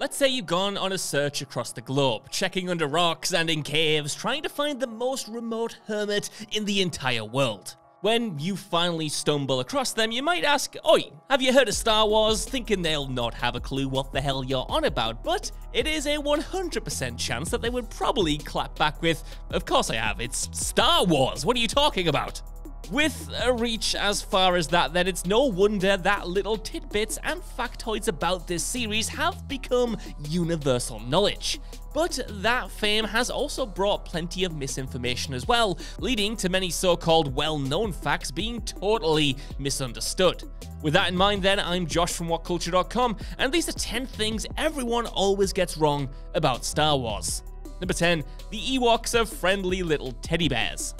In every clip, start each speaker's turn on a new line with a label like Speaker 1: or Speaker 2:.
Speaker 1: Let's say you've gone on a search across the globe, checking under rocks and in caves, trying to find the most remote hermit in the entire world. When you finally stumble across them, you might ask, "Oi, have you heard of Star Wars?" thinking they'll not have a clue what the hell you're on about, but it is a 100% chance that they would probably clap back with, "Of course I have, it's Star Wars, what are you talking about?" With a reach as far as that, then it's no wonder that little tidbits and factoids about this series have become universal knowledge. But that fame has also brought plenty of misinformation as well, leading to many so-called well-known facts being totally misunderstood. With that in mind then, I'm Josh from WhatCulture.com, and these are 10 things everyone always gets wrong about Star Wars. Number 10. The Ewoks are friendly little teddy bears.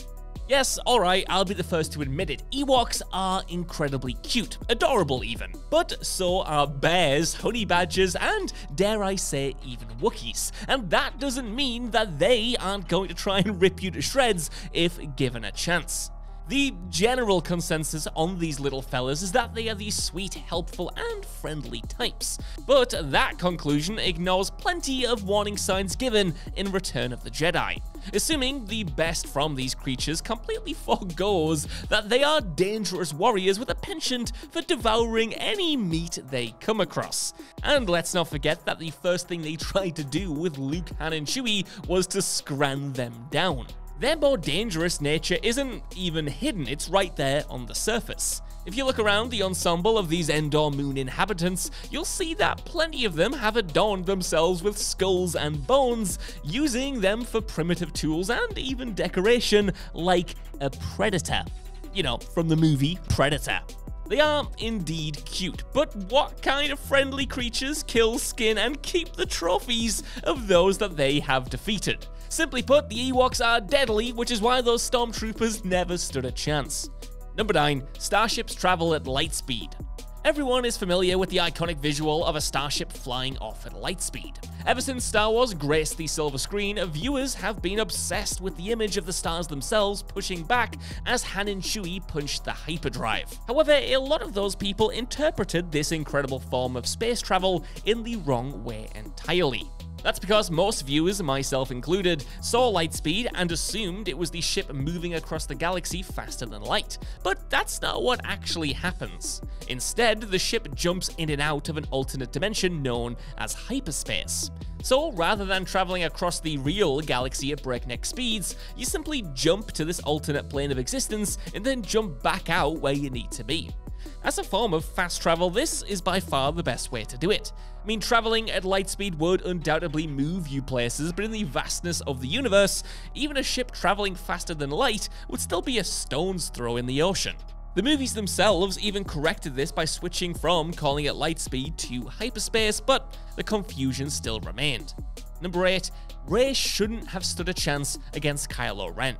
Speaker 1: Yes, alright, I'll be the first to admit it, Ewoks are incredibly cute, adorable even. But so are bears, honey badgers, and dare I say even Wookiees. And that doesn't mean that they aren't going to try and rip you to shreds if given a chance. The general consensus on these little fellas is that they are these sweet, helpful, and friendly types. But that conclusion ignores plenty of warning signs given in Return of the Jedi. Assuming the best from these creatures completely forgoes that they are dangerous warriors with a penchant for devouring any meat they come across. And let's not forget that the first thing they tried to do with Luke, Han, and Chewie was to scran them down. Their more dangerous nature isn't even hidden, it's right there on the surface. If you look around the ensemble of these Endor moon inhabitants, you'll see that plenty of them have adorned themselves with skulls and bones, using them for primitive tools and even decoration, like a predator. You know, from the movie Predator. They are indeed cute, but what kind of friendly creatures kill, skin, and keep the trophies of those that they have defeated? Simply put, the Ewoks are deadly, which is why those stormtroopers never stood a chance. Number 9. Starships travel at light speed. Everyone is familiar with the iconic visual of a starship flying off at light speed. Ever since Star Wars graced the silver screen, viewers have been obsessed with the image of the stars themselves pushing back as Han and Chewie punched the hyperdrive. However, a lot of those people interpreted this incredible form of space travel in the wrong way entirely. That's because most viewers, myself included, saw Lightspeed and assumed it was the ship moving across the galaxy faster than light. But that's not what actually happens. Instead, the ship jumps in and out of an alternate dimension known as hyperspace. So rather than traveling across the real galaxy at breakneck speeds, you simply jump to this alternate plane of existence and then jump back out where you need to be. As a form of fast travel, this is by far the best way to do it. I mean, traveling at light speed would undoubtedly move you places, but in the vastness of the universe, even a ship traveling faster than light would still be a stone's throw in the ocean. The movies themselves even corrected this by switching from calling it light speed to hyperspace, but the confusion still remained. Number 8. Rey shouldn't have stood a chance against Kylo Ren.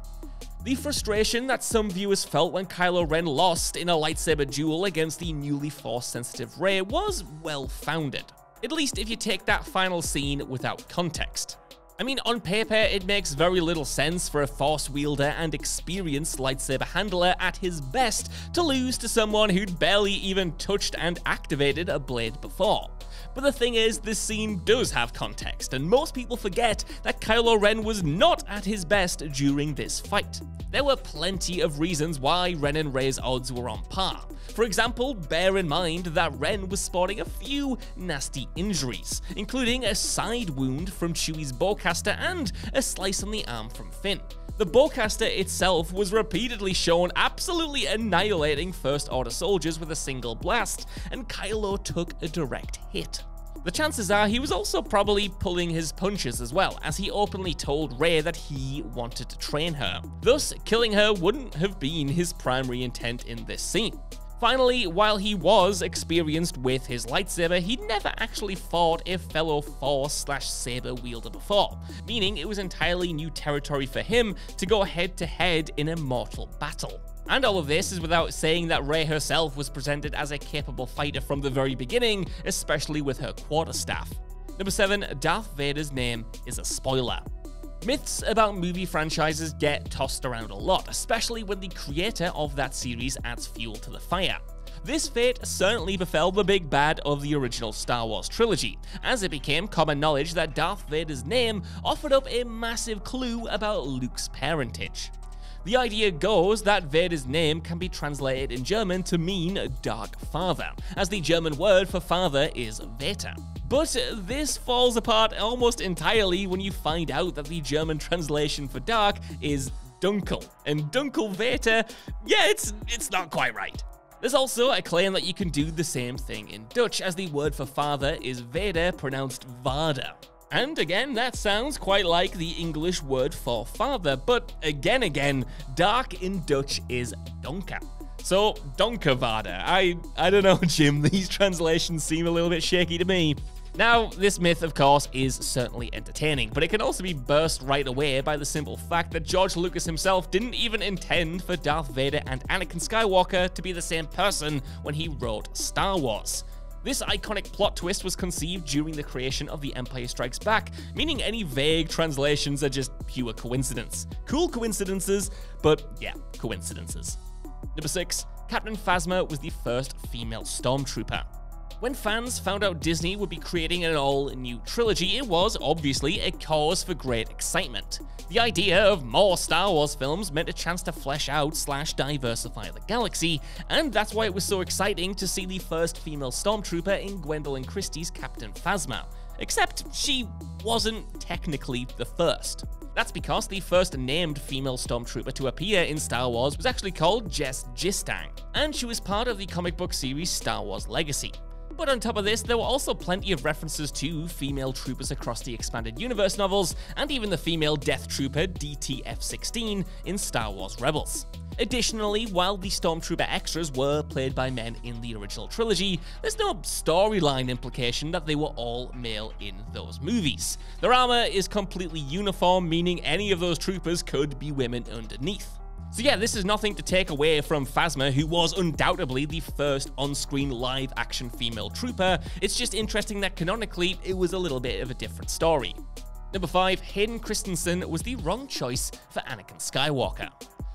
Speaker 1: The frustration that some viewers felt when Kylo Ren lost in a lightsaber duel against the newly Force-sensitive Rey was well-founded. At least if you take that final scene without context. I mean, on paper, it makes very little sense for a Force wielder and experienced lightsaber handler at his best to lose to someone who'd barely even touched and activated a blade before. But the thing is, this scene does have context, and most people forget that Kylo Ren was not at his best during this fight. There were plenty of reasons why Ren and Rey's odds were on par. For example, bear in mind that Ren was sporting a few nasty injuries, including a side wound from Chewie's bowcaster and a slice on the arm from Finn. The bowcaster itself was repeatedly shown absolutely annihilating First Order soldiers with a single blast, and Kylo took a direct hit. The chances are he was also probably pulling his punches as well, as he openly told Rey that he wanted to train her. Thus, killing her wouldn't have been his primary intent in this scene. Finally, while he was experienced with his lightsaber, he'd never actually fought a fellow Force/saber wielder before, meaning it was entirely new territory for him to go head-to-head in a mortal battle. And all of this is without saying that Rey herself was presented as a capable fighter from the very beginning, especially with her quarterstaff. Number 7. Darth Vader's name is a spoiler. Myths about movie franchises get tossed around a lot, especially when the creator of that series adds fuel to the fire. This fate certainly befell the big bad of the original Star Wars trilogy, as it became common knowledge that Darth Vader's name offered up a massive clue about Luke's parentage. The idea goes that Vader's name can be translated in German to mean Dark Father, as the German word for father is Vater. But this falls apart almost entirely when you find out that the German translation for dark is Dunkel, and Dunkel Vater, yeah, it's not quite right. There's also a claim that you can do the same thing in Dutch, as the word for father is Vader, pronounced Vader. And again, that sounds quite like the English word for father, but again, dark in Dutch is donker. So, donkervader. I don't know, Jim, these translations seem a little bit shaky to me. Now, this myth, of course, is certainly entertaining, but it can also be burst right away by the simple fact that George Lucas himself didn't even intend for Darth Vader and Anakin Skywalker to be the same person when he wrote Star Wars. This iconic plot twist was conceived during the creation of The Empire Strikes Back, meaning any vague translations are just pure coincidence. Cool coincidences, but yeah, coincidences. Number 6. Captain Phasma was the first female Stormtrooper. When fans found out Disney would be creating an all-new trilogy, it was obviously a cause for great excitement. The idea of more Star Wars films meant a chance to flesh out / diversify the galaxy, and that's why it was so exciting to see the first female Stormtrooper in Gwendolyn Christie's Captain Phasma. Except she wasn't technically the first. That's because the first named female Stormtrooper to appear in Star Wars was actually called Jess Jistang, and she was part of the comic book series Star Wars Legacy. But on top of this, there were also plenty of references to female troopers across the Expanded Universe novels, and even the female Death Trooper DTF-16 in Star Wars Rebels. Additionally, while the Stormtrooper extras were played by men in the original trilogy, there's no storyline implication that they were all male in those movies. Their armor is completely uniform, meaning any of those troopers could be women underneath. So yeah, this is nothing to take away from Phasma, who was undoubtedly the first on-screen live-action female trooper. It's just interesting that canonically, it was a little bit of a different story. Number 5, Hayden Christensen was the wrong choice for Anakin Skywalker.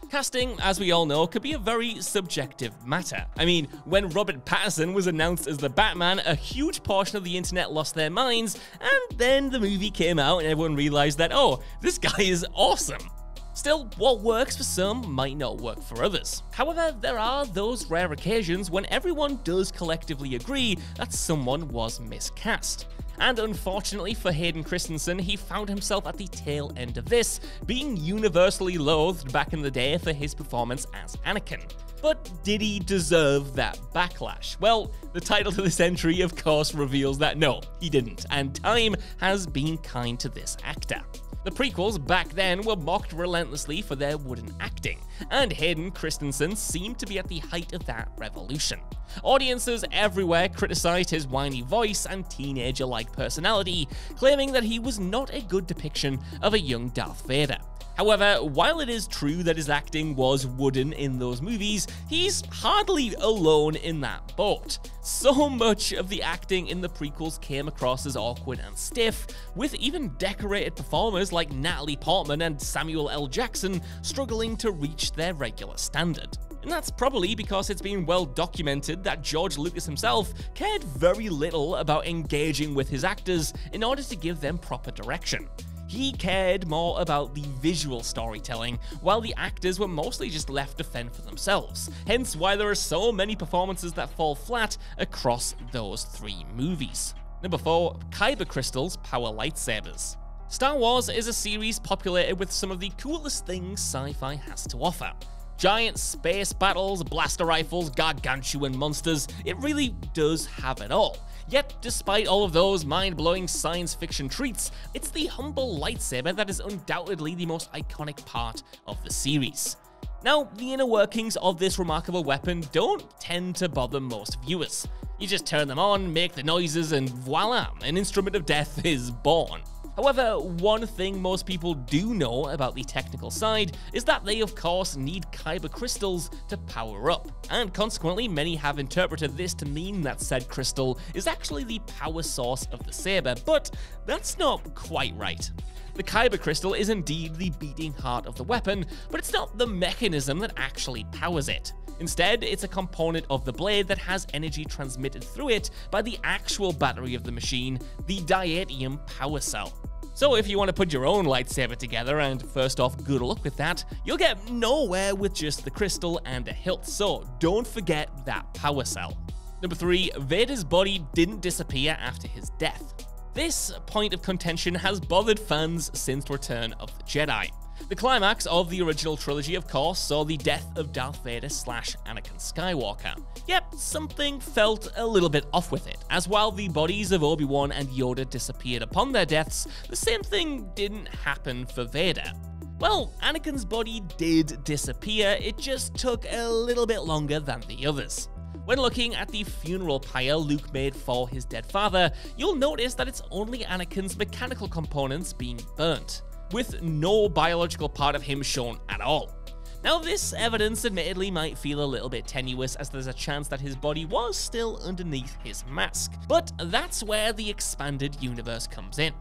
Speaker 1: Casting, as we all know, could be a very subjective matter. I mean, when Robert Pattinson was announced as the Batman, a huge portion of the internet lost their minds, and then the movie came out and everyone realized that, oh, this guy is awesome. Still, what works for some might not work for others. However, there are those rare occasions when everyone does collectively agree that someone was miscast. And unfortunately for Hayden Christensen, he found himself at the tail end of this, being universally loathed back in the day for his performance as Anakin. But did he deserve that backlash? Well, the title to this entry of course reveals that no, he didn't, and time has been kind to this actor. The prequels back then were mocked relentlessly for their wooden acting, and Hayden Christensen seemed to be at the height of that revolution. Audiences everywhere criticized his whiny voice and teenager-like personality, claiming that he was not a good depiction of a young Darth Vader. However, while it is true that his acting was wooden in those movies, he's hardly alone in that boat. So much of the acting in the prequels came across as awkward and stiff, with even decorated performers like Natalie Portman and Samuel L. Jackson struggling to reach their regular standard. And that's probably because it's been well documented that George Lucas himself cared very little about engaging with his actors in order to give them proper direction. He cared more about the visual storytelling, while the actors were mostly just left to fend for themselves, hence why there are so many performances that fall flat across those 3 movies. Number 4, Kyber crystals power lightsabers. Star Wars is a series populated with some of the coolest things sci-fi has to offer. Giant space battles, blaster rifles, gargantuan monsters, it really does have it all. Yet, despite all of those mind-blowing science fiction treats, it's the humble lightsaber that is undoubtedly the most iconic part of the series. Now, the inner workings of this remarkable weapon don't tend to bother most viewers. You just turn them on, make the noises, and voila, an instrument of death is born. However, one thing most people do know about the technical side is that they of course need Kyber crystals to power up, and consequently many have interpreted this to mean that said crystal is actually the power source of the saber, but that's not quite right. The KYBER crystal is indeed the beating heart of the weapon, but it's not the mechanism that actually powers it. Instead, it's a component of the blade that has energy transmitted through it by the actual battery of the machine, the diatium power cell. So if you want to put your own lightsaber together, and first off, good luck with that, you'll get nowhere with just the crystal and a hilt, so don't forget that power cell. Number 3, Vader's body didn't disappear after his death. This point of contention has bothered fans since Return of the Jedi. The climax of the original trilogy, of course, saw the death of Darth Vader / Anakin Skywalker. Yep, something felt a little bit off with it, as while the bodies of Obi-Wan and Yoda disappeared upon their deaths, the same thing didn't happen for Vader. Well, Anakin's body did disappear, it just took a little bit longer than the others. When looking at the funeral pyre Luke made for his dead father, you'll notice that it's only Anakin's mechanical components being burnt, with no biological part of him shown at all. Now, this evidence admittedly might feel a little bit tenuous, as there's a chance that his body was still underneath his mask, but that's where the expanded universe comes in.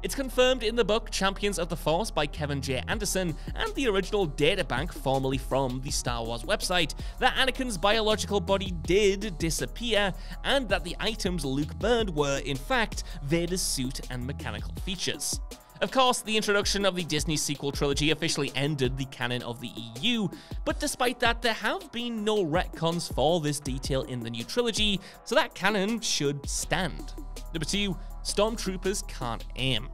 Speaker 1: It's confirmed in the book Champions of the Force by Kevin J. Anderson and the original databank formerly from the Star Wars website that Anakin's biological body did disappear, and that the items Luke burned were, in fact, Vader's suit and mechanical features. Of course, the introduction of the Disney sequel trilogy officially ended the canon of the EU, but despite that, there have been no retcons for this detail in the new trilogy, so that canon should stand. Number 2, Stormtroopers can't aim.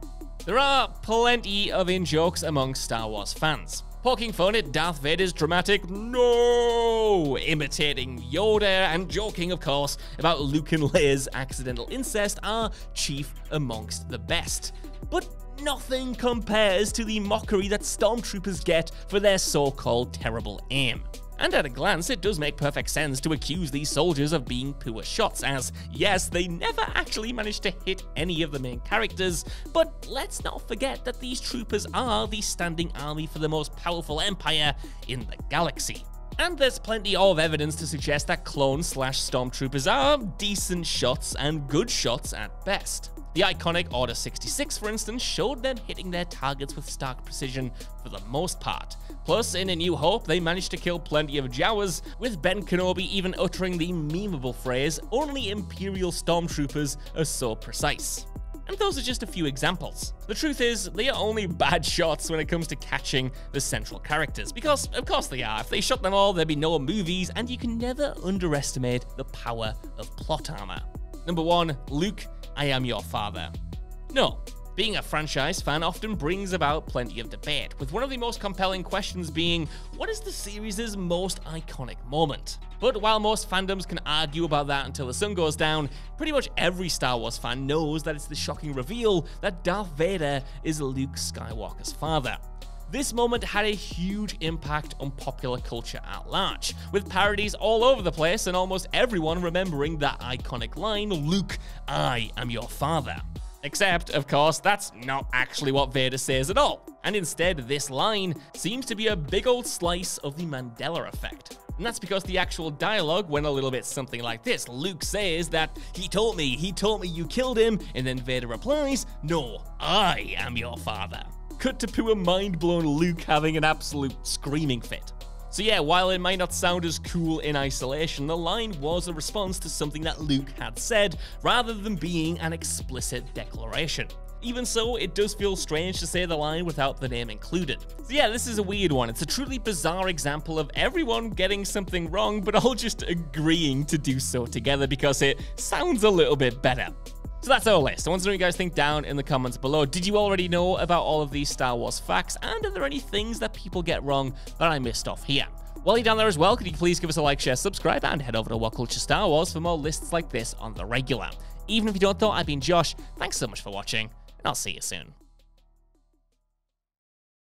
Speaker 1: There are plenty of in-jokes among Star Wars fans, poking fun at Darth Vader's dramatic "no" imitating Yoda, and joking, of course, about Luke and Leia's accidental incest are chief amongst the best. But nothing compares to the mockery that Stormtroopers get for their so-called terrible aim. And at a glance, it does make perfect sense to accuse these soldiers of being poor shots, as yes, they never actually managed to hit any of the main characters, but let's not forget that these troopers are the standing army for the most powerful empire in the galaxy. And there's plenty of evidence to suggest that clones / stormtroopers are decent shots and good shots at best. The iconic Order 66, for instance, showed them hitting their targets with stark precision for the most part. Plus, in A New Hope, they managed to kill plenty of Jawas, with Ben Kenobi even uttering the memeable phrase, "Only Imperial Stormtroopers are so precise." And those are just a few examples. The truth is, they are only bad shots when it comes to catching the central characters, because of course they are. If they shot them all, there'd be no movies, and you can never underestimate the power of plot armor. Number 1, Luke, I am your father. No. Being a franchise fan often brings about plenty of debate, with one of the most compelling questions being, what is the series' most iconic moment? But while most fandoms can argue about that until the sun goes down, pretty much every Star Wars fan knows that it's the shocking reveal that Darth Vader is Luke Skywalker's father. This moment had a huge impact on popular culture at large, with parodies all over the place and almost everyone remembering that iconic line, "Luke, I am your father." Except, of course, that's not actually what Vader says at all, and instead this line seems to be a big old slice of the Mandela effect. And that's because the actual dialogue went a little bit something like this. Luke says that, he told me you killed him, and then Vader replies, "No, I am your father." Cut to poor mind-blown Luke having an absolute screaming fit. So yeah, while it might not sound as cool in isolation, the line was a response to something that Luke had said, rather than being an explicit declaration. Even so, it does feel strange to say the line without the name included. So yeah, this is a weird one. It's a truly bizarre example of everyone getting something wrong, but all just agreeing to do so together because it sounds a little bit better. So that's our list. I want to know what you guys think down in the comments below. Did you already know about all of these Star Wars facts? And are there any things that people get wrong that I missed off here? While you're down there as well, could you please give us a like, share, subscribe, and head over to What Culture Star Wars for more lists like this on the regular. Even if you don't know, I've been Josh. Thanks so much for watching, and I'll see you soon.